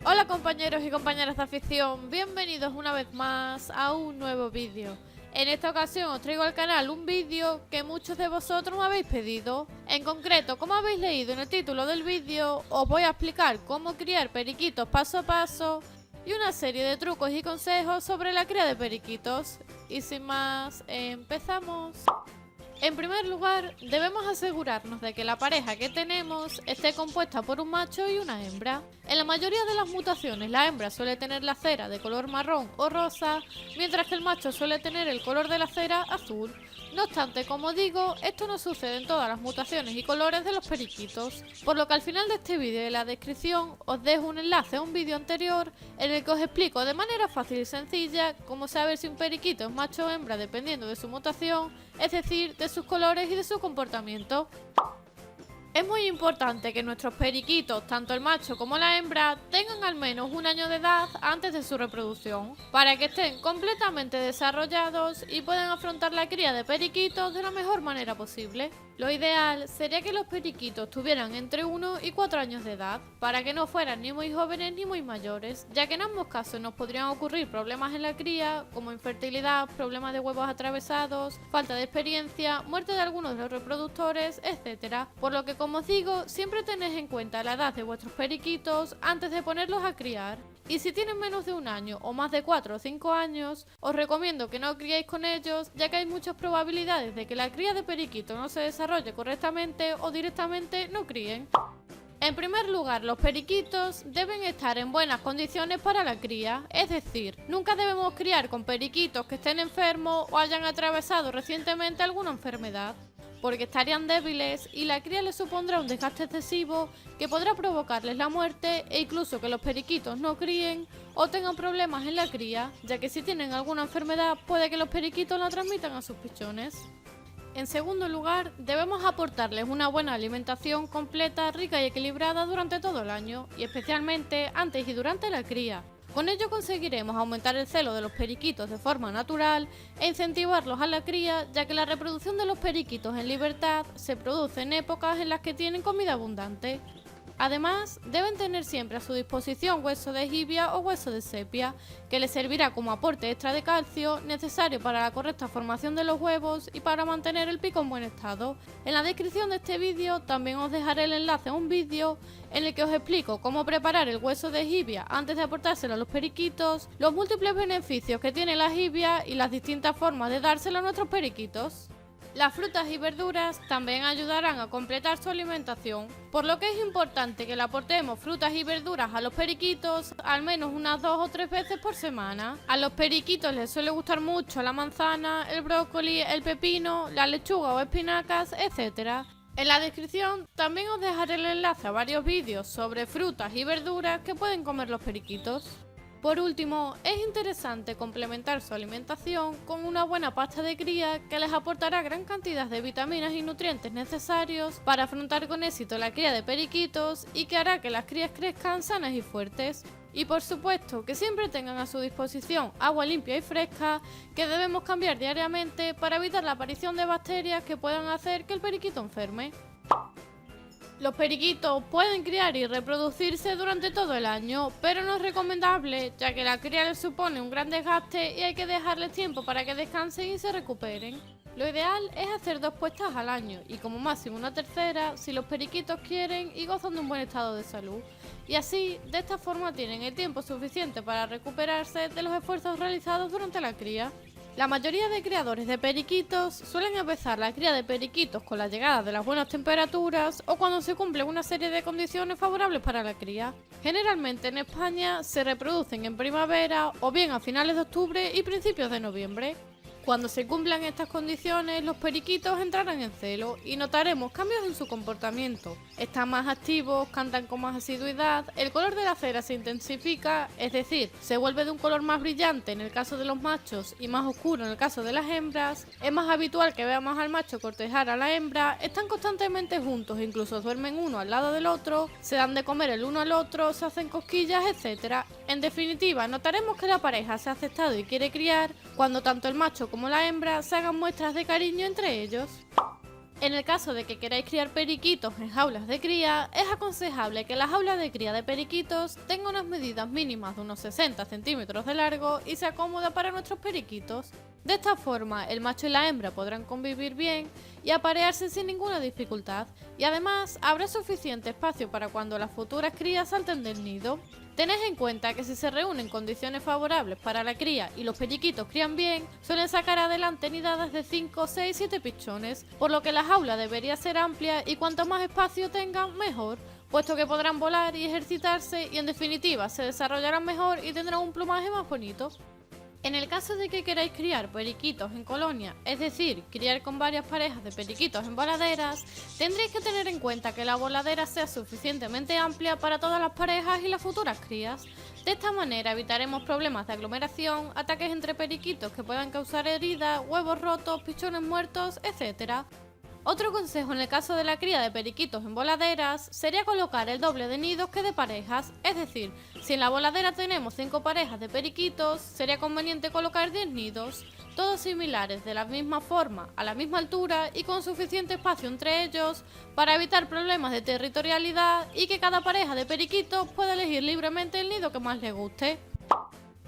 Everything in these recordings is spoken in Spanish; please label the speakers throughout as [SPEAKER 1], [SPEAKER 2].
[SPEAKER 1] Hola compañeros y compañeras de afición, bienvenidos una vez más a un nuevo vídeo. En esta ocasión os traigo al canal un vídeo que muchos de vosotros me habéis pedido. En concreto, como habéis leído en el título del vídeo, os voy a explicar cómo criar periquitos paso a paso y una serie de trucos y consejos sobre la cría de periquitos. Y sin más, empezamos. En primer lugar, debemos asegurarnos de que la pareja que tenemos esté compuesta por un macho y una hembra. En la mayoría de las mutaciones, la hembra suele tener la cera de color marrón o rosa, mientras que el macho suele tener el color de la cera azul. No obstante, como digo, esto no sucede en todas las mutaciones y colores de los periquitos, por lo que al final de este vídeo y en la descripción os dejo un enlace a un vídeo anterior en el que os explico de manera fácil y sencilla cómo saber si un periquito es macho o hembra dependiendo de su mutación, es decir, de sus colores y de su comportamiento. Es muy importante que nuestros periquitos, tanto el macho como la hembra, tengan al menos un año de edad antes de su reproducción, para que estén completamente desarrollados y puedan afrontar la cría de periquitos de la mejor manera posible. Lo ideal sería que los periquitos tuvieran entre 1 y 4 años de edad, para que no fueran ni muy jóvenes ni muy mayores, ya que en ambos casos nos podrían ocurrir problemas en la cría, como infertilidad, problemas de huevos atravesados, falta de experiencia, muerte de algunos de los reproductores, etc. Por lo que, como os digo, siempre tenéis en cuenta la edad de vuestros periquitos antes de ponerlos a criar. Y si tienen menos de un año o más de 4 o 5 años, os recomiendo que no criéis con ellos, ya que hay muchas probabilidades de que la cría de periquito no se desarrolle correctamente o directamente no críen. En primer lugar, los periquitos deben estar en buenas condiciones para la cría, es decir, nunca debemos criar con periquitos que estén enfermos o hayan atravesado recientemente alguna enfermedad, porque estarían débiles y la cría les supondrá un desgaste excesivo que podrá provocarles la muerte e incluso que los periquitos no críen o tengan problemas en la cría, ya que si tienen alguna enfermedad puede que los periquitos la transmitan a sus pichones. En segundo lugar, debemos aportarles una buena alimentación completa, rica y equilibrada durante todo el año, y especialmente antes y durante la cría. Con ello conseguiremos aumentar el celo de los periquitos de forma natural e incentivarlos a la cría, ya que la reproducción de los periquitos en libertad se produce en épocas en las que tienen comida abundante. Además, deben tener siempre a su disposición hueso de jibia o hueso de sepia, que les servirá como aporte extra de calcio necesario para la correcta formación de los huevos y para mantener el pico en buen estado. En la descripción de este vídeo también os dejaré el enlace a un vídeo en el que os explico cómo preparar el hueso de jibia antes de aportárselo a los periquitos, los múltiples beneficios que tiene la jibia y las distintas formas de dárselo a nuestros periquitos. Las frutas y verduras también ayudarán a completar su alimentación, por lo que es importante que le aportemos frutas y verduras a los periquitos al menos unas 2 o 3 veces por semana. A los periquitos les suele gustar mucho la manzana, el brócoli, el pepino, la lechuga o espinacas, etc. En la descripción también os dejaré el enlace a varios vídeos sobre frutas y verduras que pueden comer los periquitos. Por último, es interesante complementar su alimentación con una buena pasta de cría que les aportará gran cantidad de vitaminas y nutrientes necesarios para afrontar con éxito la cría de periquitos y que hará que las crías crezcan sanas y fuertes. Y por supuesto, que siempre tengan a su disposición agua limpia y fresca que debemos cambiar diariamente para evitar la aparición de bacterias que puedan hacer que el periquito enferme. Los periquitos pueden criar y reproducirse durante todo el año, pero no es recomendable, ya que la cría les supone un gran desgaste y hay que dejarles tiempo para que descansen y se recuperen. Lo ideal es hacer 2 puestas al año y como máximo una tercera si los periquitos quieren y gozan de un buen estado de salud. Y así, de esta forma tienen el tiempo suficiente para recuperarse de los esfuerzos realizados durante la cría. La mayoría de criadores de periquitos suelen empezar la cría de periquitos con la llegada de las buenas temperaturas o cuando se cumplen una serie de condiciones favorables para la cría. Generalmente en España se reproducen en primavera o bien a finales de octubre y principios de noviembre. Cuando se cumplan estas condiciones, los periquitos entrarán en celo y notaremos cambios en su comportamiento. Están más activos, cantan con más asiduidad, el color de la cera se intensifica, es decir, se vuelve de un color más brillante en el caso de los machos y más oscuro en el caso de las hembras, es más habitual que veamos al macho cortejar a la hembra, están constantemente juntos, incluso duermen uno al lado del otro, se dan de comer el uno al otro, se hacen cosquillas, etc. En definitiva, notaremos que la pareja se ha aceptado y quiere criar cuando tanto el macho como la hembra se hagan muestras de cariño entre ellos. En el caso de que queráis criar periquitos en jaulas de cría, es aconsejable que la jaula de cría de periquitos tenga unas medidas mínimas de unos 60 centímetros de largo y sea cómoda para nuestros periquitos. De esta forma, el macho y la hembra podrán convivir bien y aparearse sin ninguna dificultad, y además habrá suficiente espacio para cuando las futuras crías salten del nido. Tened en cuenta que si se reúnen condiciones favorables para la cría y los periquitos crían bien, suelen sacar adelante nidadas de 5, 6, 7 pichones, por lo que la jaula debería ser amplia y cuanto más espacio tengan, mejor, puesto que podrán volar y ejercitarse y en definitiva se desarrollarán mejor y tendrán un plumaje más bonito. En el caso de que queráis criar periquitos en colonia, es decir, criar con varias parejas de periquitos en voladeras, tendréis que tener en cuenta que la voladera sea suficientemente amplia para todas las parejas y las futuras crías. De esta manera evitaremos problemas de aglomeración, ataques entre periquitos que puedan causar heridas, huevos rotos, pichones muertos, etc. Otro consejo en el caso de la cría de periquitos en voladeras sería colocar el doble de nidos que de parejas, es decir, si en la voladera tenemos 5 parejas de periquitos, sería conveniente colocar 10 nidos, todos similares de la misma forma, a la misma altura y con suficiente espacio entre ellos para evitar problemas de territorialidad y que cada pareja de periquitos pueda elegir libremente el nido que más le guste.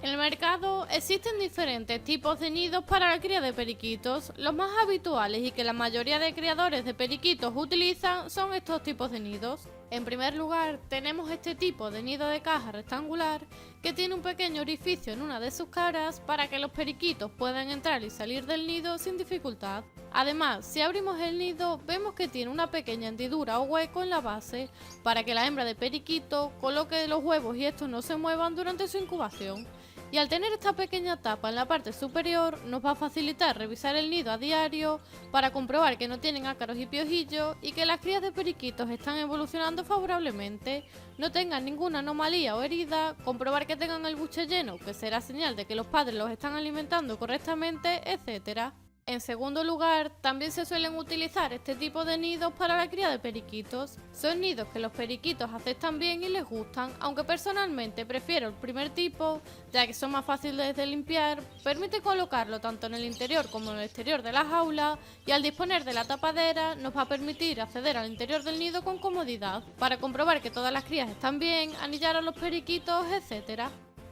[SPEAKER 1] En el mercado existen diferentes tipos de nidos para la cría de periquitos. Los más habituales y que la mayoría de criadores de periquitos utilizan son estos tipos de nidos. En primer lugar, tenemos este tipo de nido de caja rectangular que tiene un pequeño orificio en una de sus caras para que los periquitos puedan entrar y salir del nido sin dificultad. Además, si abrimos el nido, vemos que tiene una pequeña hendidura o hueco en la base para que la hembra de periquito coloque los huevos y estos no se muevan durante su incubación. Y al tener esta pequeña tapa en la parte superior, nos va a facilitar revisar el nido a diario para comprobar que no tienen ácaros y piojillos y que las crías de periquitos están evolucionando favorablemente, no tengan ninguna anomalía o herida, comprobar que tengan el buche lleno, que será señal de que los padres los están alimentando correctamente, etc. En segundo lugar, también se suelen utilizar este tipo de nidos para la cría de periquitos. Son nidos que los periquitos aceptan bien y les gustan, aunque personalmente prefiero el primer tipo, ya que son más fáciles de limpiar, permite colocarlo tanto en el interior como en el exterior de la jaula y al disponer de la tapadera nos va a permitir acceder al interior del nido con comodidad, para comprobar que todas las crías están bien, anillar a los periquitos, etc.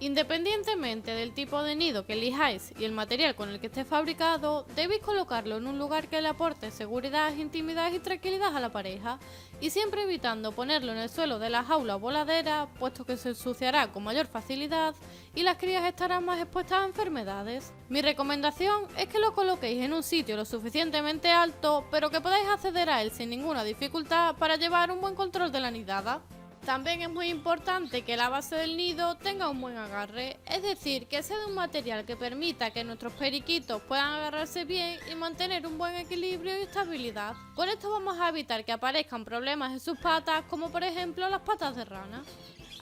[SPEAKER 1] Independientemente del tipo de nido que elijáis y el material con el que esté fabricado, debéis colocarlo en un lugar que le aporte seguridad, intimidad y tranquilidad a la pareja, y siempre evitando ponerlo en el suelo de la jaula o voladera, puesto que se ensuciará con mayor facilidad y las crías estarán más expuestas a enfermedades. Mi recomendación es que lo coloquéis en un sitio lo suficientemente alto, pero que podáis acceder a él sin ninguna dificultad para llevar un buen control de la nidada. También es muy importante que la base del nido tenga un buen agarre, es decir, que sea de un material que permita que nuestros periquitos puedan agarrarse bien y mantener un buen equilibrio y estabilidad. Con esto vamos a evitar que aparezcan problemas en sus patas, como por ejemplo las patas de rana.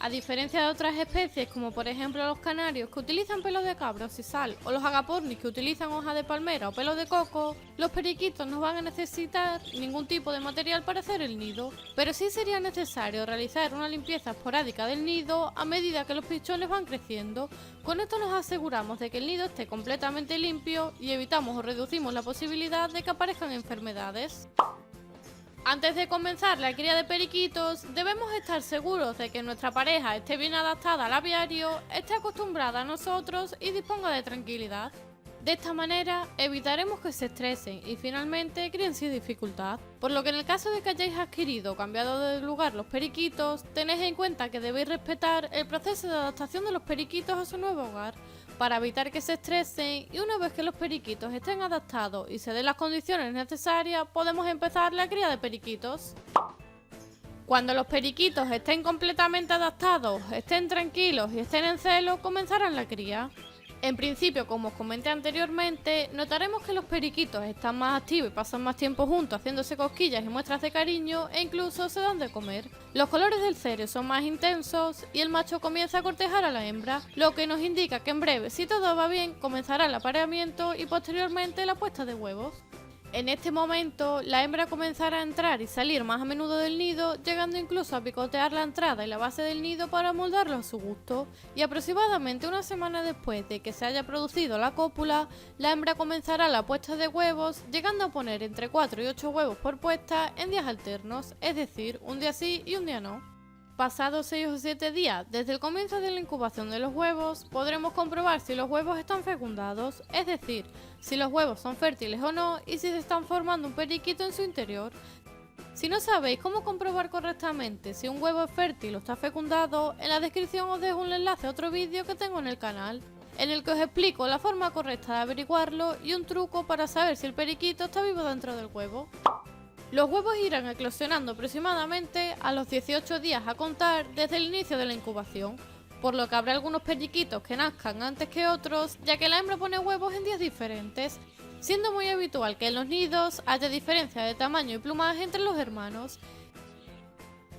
[SPEAKER 1] A diferencia de otras especies, como por ejemplo los canarios que utilizan pelo de cabra y sal, o los agapornis que utilizan hoja de palmera o pelo de coco, los periquitos no van a necesitar ningún tipo de material para hacer el nido, pero sí sería necesario realizar una limpieza esporádica del nido a medida que los pichones van creciendo. Con esto nos aseguramos de que el nido esté completamente limpio y evitamos o reducimos la posibilidad de que aparezcan enfermedades. Antes de comenzar la cría de periquitos, debemos estar seguros de que nuestra pareja esté bien adaptada al aviario, esté acostumbrada a nosotros y disponga de tranquilidad. De esta manera, evitaremos que se estresen y finalmente críen sin dificultad. Por lo que en el caso de que hayáis adquirido o cambiado de lugar los periquitos, tened en cuenta que debéis respetar el proceso de adaptación de los periquitos a su nuevo hogar, para evitar que se estresen, y una vez que los periquitos estén adaptados y se den las condiciones necesarias, podemos empezar la cría de periquitos. Cuando los periquitos estén completamente adaptados, estén tranquilos y estén en celo, comenzarán la cría. En principio, como os comenté anteriormente, notaremos que los periquitos están más activos y pasan más tiempo juntos haciéndose cosquillas y muestras de cariño e incluso se dan de comer. Los colores del cereo son más intensos y el macho comienza a cortejar a la hembra, lo que nos indica que en breve, si todo va bien, comenzará el apareamiento y posteriormente la puesta de huevos. En este momento, la hembra comenzará a entrar y salir más a menudo del nido, llegando incluso a picotear la entrada y la base del nido para moldarlo a su gusto, y aproximadamente una semana después de que se haya producido la cópula, la hembra comenzará la puesta de huevos, llegando a poner entre 4 y 8 huevos por puesta en días alternos, es decir, un día sí y un día no. Pasados 6 o 7 días desde el comienzo de la incubación de los huevos, podremos comprobar si los huevos están fecundados, es decir, si los huevos son fértiles o no y si se están formando un periquito en su interior. Si no sabéis cómo comprobar correctamente si un huevo es fértil o está fecundado, en la descripción os dejo un enlace a otro vídeo que tengo en el canal, en el que os explico la forma correcta de averiguarlo y un truco para saber si el periquito está vivo dentro del huevo. Los huevos irán eclosionando aproximadamente a los 18 días a contar desde el inicio de la incubación, por lo que habrá algunos periquitos que nazcan antes que otros, ya que la hembra pone huevos en días diferentes, siendo muy habitual que en los nidos haya diferencia de tamaño y plumaje entre los hermanos.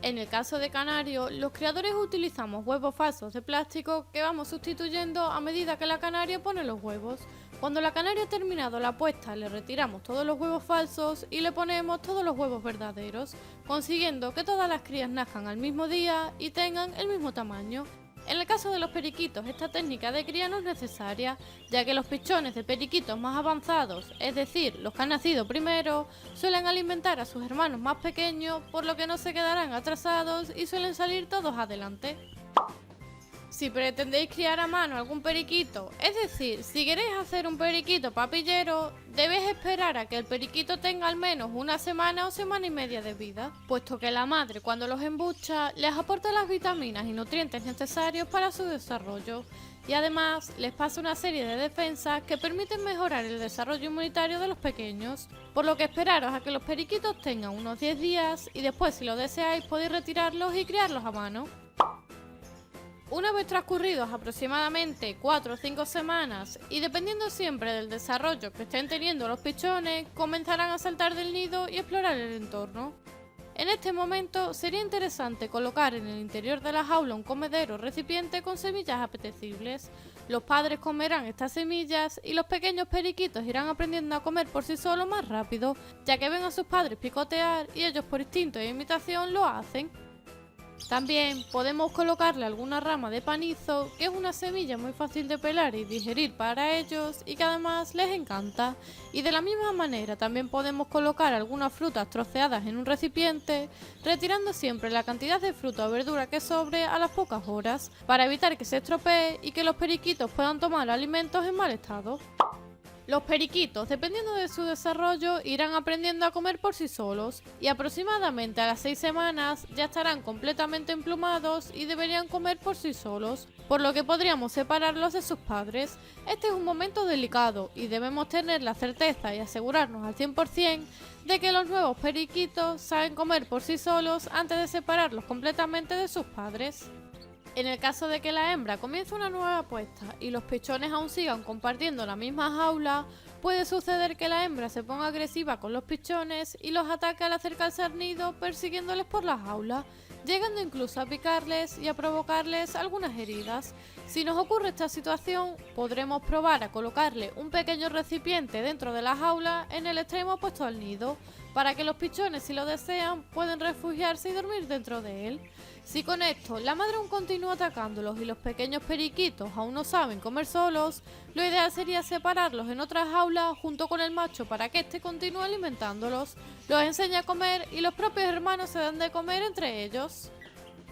[SPEAKER 1] En el caso de canario, los criadores utilizamos huevos falsos de plástico que vamos sustituyendo a medida que la canaria pone los huevos. Cuando la canaria ha terminado la puesta, le retiramos todos los huevos falsos y le ponemos todos los huevos verdaderos, consiguiendo que todas las crías nazcan al mismo día y tengan el mismo tamaño. En el caso de los periquitos, esta técnica de cría no es necesaria, ya que los pichones de periquitos más avanzados, es decir, los que han nacido primero, suelen alimentar a sus hermanos más pequeños, por lo que no se quedarán atrasados y suelen salir todos adelante. Si pretendéis criar a mano algún periquito, es decir, si queréis hacer un periquito papillero, debéis esperar a que el periquito tenga al menos una semana o semana y media de vida, puesto que la madre cuando los embucha les aporta las vitaminas y nutrientes necesarios para su desarrollo, y además les pasa una serie de defensas que permiten mejorar el desarrollo inmunitario de los pequeños, por lo que esperaros a que los periquitos tengan unos 10 días y después, si lo deseáis, podéis retirarlos y criarlos a mano. Una vez transcurridos aproximadamente 4 o 5 semanas y dependiendo siempre del desarrollo que estén teniendo los pichones, comenzarán a saltar del nido y explorar el entorno. En este momento sería interesante colocar en el interior de la jaula un comedero o recipiente con semillas apetecibles. Los padres comerán estas semillas y los pequeños periquitos irán aprendiendo a comer por sí solos más rápido, ya que ven a sus padres picotear y ellos por instinto e imitación lo hacen. También podemos colocarle alguna rama de panizo, que es una semilla muy fácil de pelar y digerir para ellos y que además les encanta. Y de la misma manera también podemos colocar algunas frutas troceadas en un recipiente, retirando siempre la cantidad de fruta o verdura que sobre a las pocas horas, para evitar que se estropee y que los periquitos puedan tomar alimentos en mal estado. Los periquitos, dependiendo de su desarrollo, irán aprendiendo a comer por sí solos y aproximadamente a las 6 semanas ya estarán completamente emplumados y deberían comer por sí solos, por lo que podríamos separarlos de sus padres. Este es un momento delicado y debemos tener la certeza y asegurarnos al 100% de que los nuevos periquitos saben comer por sí solos antes de separarlos completamente de sus padres. En el caso de que la hembra comience una nueva puesta y los pichones aún sigan compartiendo la misma jaula, puede suceder que la hembra se ponga agresiva con los pichones y los ataque al acercarse al nido persiguiéndoles por la jaula, llegando incluso a picarles y a provocarles algunas heridas. Si nos ocurre esta situación, podremos probar a colocarle un pequeño recipiente dentro de la jaula en el extremo opuesto al nido, para que los pichones, si lo desean, pueden refugiarse y dormir dentro de él. Si con esto la madre aún continúa atacándolos y los pequeños periquitos aún no saben comer solos, lo ideal sería separarlos en otra jaula junto con el macho para que éste continúe alimentándolos, los enseñe a comer y los propios hermanos se dan de comer entre ellos.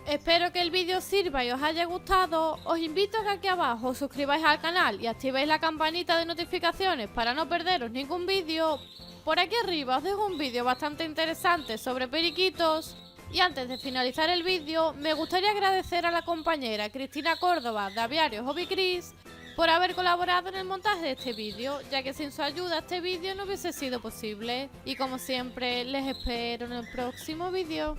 [SPEAKER 1] Espero que el vídeo os sirva y os haya gustado. Os invito a que aquí abajo os suscribáis al canal y activéis la campanita de notificaciones para no perderos ningún vídeo. Por aquí arriba os dejo un vídeo bastante interesante sobre periquitos. Y antes de finalizar el vídeo, me gustaría agradecer a la compañera Cristina Córdoba de Aviarios Hobby Cris por haber colaborado en el montaje de este vídeo, ya que sin su ayuda este vídeo no hubiese sido posible. Y como siempre, les espero en el próximo vídeo.